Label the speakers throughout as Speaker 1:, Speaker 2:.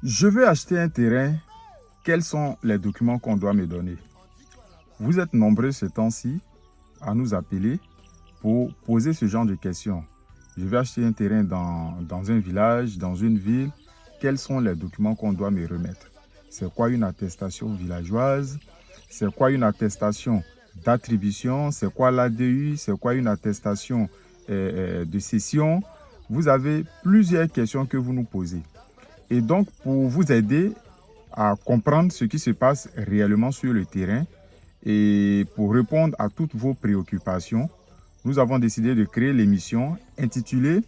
Speaker 1: Je veux acheter un terrain. Quels sont les documents qu'on doit me donner? Vous êtes nombreux ce temps-ci à nous appeler pour poser ce genre de questions. Je vais acheter un terrain dans un village, dans une ville. Quels sont les documents qu'on doit me remettre? C'est quoi une attestation villageoise? C'est quoi une attestation d'attribution? C'est quoi l'ADU? C'est quoi une attestation de cession? Vous avez plusieurs questions que vous nous posez. Et donc, pour vous aider à comprendre ce qui se passe réellement sur le terrain et pour répondre à toutes vos préoccupations, nous avons décidé de créer l'émission intitulée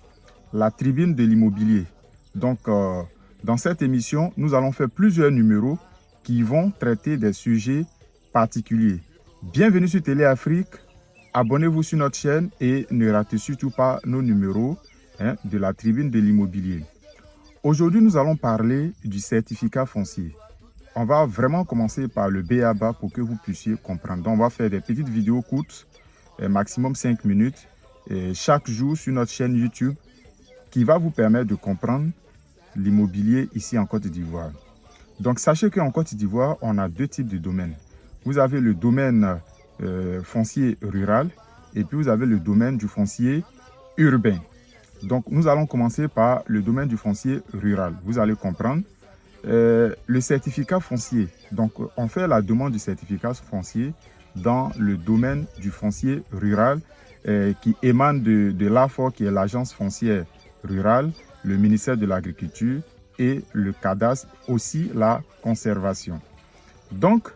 Speaker 1: La Tribune de l'immobilier. Donc, dans cette émission, nous allons faire plusieurs numéros qui vont traiter des sujets particuliers. Bienvenue sur Télé Afrique, abonnez-vous sur notre chaîne et ne ratez surtout pas nos numéros de la Tribune de l'immobilier. Aujourd'hui, nous allons parler du certificat foncier. On va vraiment commencer par le b.a.-ba pour que vous puissiez comprendre. Donc, on va faire des petites vidéos courtes, maximum 5 minutes, chaque jour sur notre chaîne YouTube, qui va vous permettre de comprendre l'immobilier ici en Côte d'Ivoire. Donc, sachez qu'en Côte d'Ivoire, on a deux types de domaines. Vous avez le domaine foncier rural et puis vous avez le domaine du foncier urbain. Donc, nous allons commencer par le domaine du foncier rural. Vous allez comprendre. Le certificat foncier. Donc, on fait la demande du certificat foncier dans le domaine du foncier rural qui émane de l'AFOR, qui est l'agence foncière rurale, le ministère de l'Agriculture et le cadastre, aussi la conservation. Donc,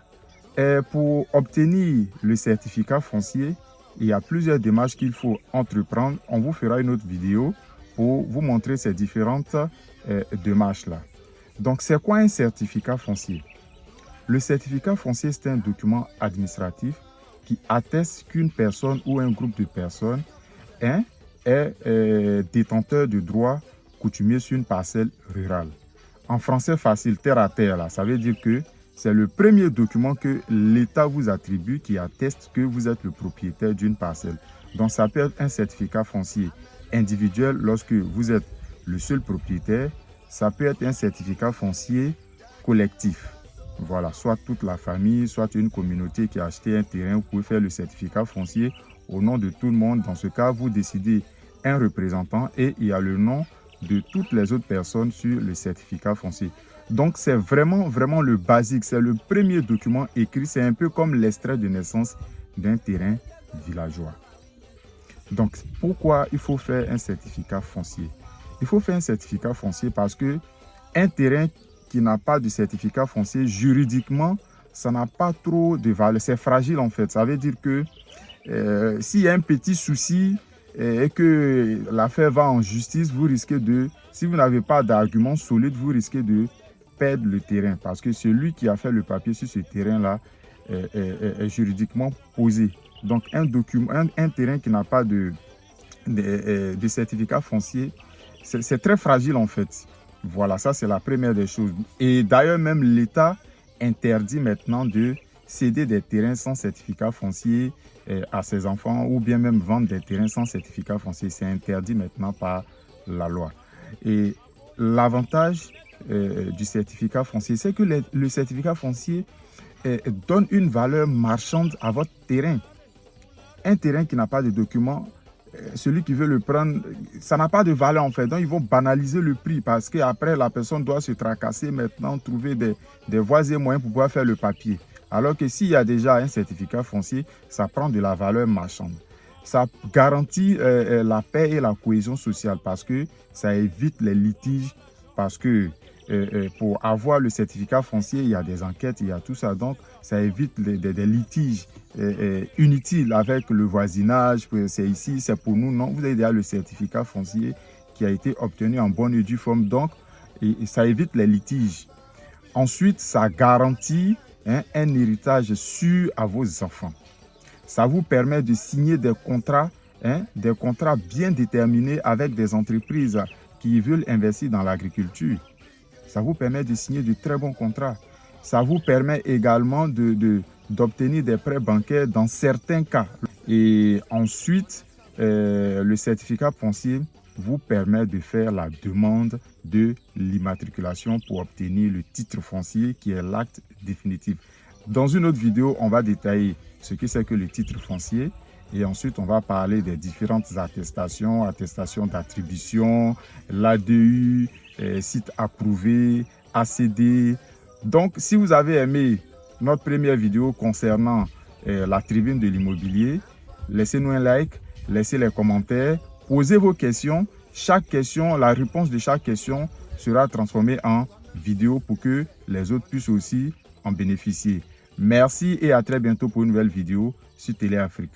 Speaker 1: pour obtenir le certificat foncier, il y a plusieurs démarches qu'il faut entreprendre. On vous fera une autre vidéo pour vous montrer ces différentes démarches-là. Donc, c'est quoi un certificat foncier? Le certificat foncier, c'est un document administratif qui atteste qu'une personne ou un groupe de personnes est détenteur de droits coutumiers sur une parcelle rurale. En français facile, terre à terre, là, ça veut dire que c'est le premier document que l'État vous attribue qui atteste que vous êtes le propriétaire d'une parcelle. Donc, ça peut être un certificat foncier individuel lorsque vous êtes le seul propriétaire. Ça peut être un certificat foncier collectif. Voilà, soit toute la famille, soit une communauté qui a acheté un terrain, vous pouvez faire le certificat foncier au nom de tout le monde. Dans ce cas, vous décidez un représentant et il y a le nom de toutes les autres personnes sur le certificat foncier. Donc, c'est vraiment le basique. C'est le premier document écrit. C'est un peu comme l'extrait de naissance d'un terrain villageois. Donc, pourquoi il faut faire un certificat foncier? Il faut faire un certificat foncier parce que un terrain qui n'a pas de certificat foncier, juridiquement, ça n'a pas trop de valeur. C'est fragile en fait. Ça veut dire que s'il y a un petit souci et que l'affaire va en justice, vous risquez de, si vous n'avez pas d'argument solide, vous risquez de perdre le terrain parce que celui qui a fait le papier sur ce terrain-là est juridiquement posé. Donc, un terrain qui n'a pas de certificat foncier, c'est très fragile en fait. Voilà, ça c'est la première des choses. Et d'ailleurs, même l'État interdit maintenant de céder des terrains sans certificat foncier à ses enfants ou bien même vendre des terrains sans certificat foncier. C'est interdit maintenant par la loi. Et l'avantage du certificat foncier, c'est que le certificat foncier donne une valeur marchande à votre terrain. Un terrain qui n'a pas de document, celui qui veut le prendre, ça n'a pas de valeur en fait. Donc, ils vont banaliser le prix parce qu'après, la personne doit se tracasser maintenant, trouver des voies et moyens pour pouvoir faire le papier. Alors que s'il y a déjà un certificat foncier, ça prend de la valeur marchande. Ça garantit la paix et la cohésion sociale parce que ça évite les litiges. Parce que pour avoir le certificat foncier, il y a des enquêtes, il y a tout ça. Donc, ça évite des litiges inutiles avec le voisinage. C'est ici, c'est pour nous. Non, vous avez déjà le certificat foncier qui a été obtenu en bonne et due forme. Donc, et ça évite les litiges. Ensuite, ça garantit un héritage sûr à vos enfants. Ça vous permet de signer des contrats bien déterminés avec des entreprises qui veulent investir dans l'agriculture. Ça vous permet de signer de très bons contrats. Ça vous permet également d'obtenir des prêts bancaires dans certains cas. Et ensuite, le certificat foncier vous permet de faire la demande de l'immatriculation pour obtenir le titre foncier qui est l'acte définitif. Dans une autre vidéo, on va détailler ce que c'est que le titre foncier et ensuite on va parler des différentes attestations, attestations d'attribution, l'ADU, site approuvé, ACD. Donc, si vous avez aimé notre première vidéo concernant la tribune de l'immobilier, laissez-nous un like, laissez les commentaires, posez vos questions. Chaque question, la réponse de chaque question sera transformée en vidéo pour que les autres puissent aussi en bénéficier. Merci et à très bientôt pour une nouvelle vidéo sur Télé Afrique.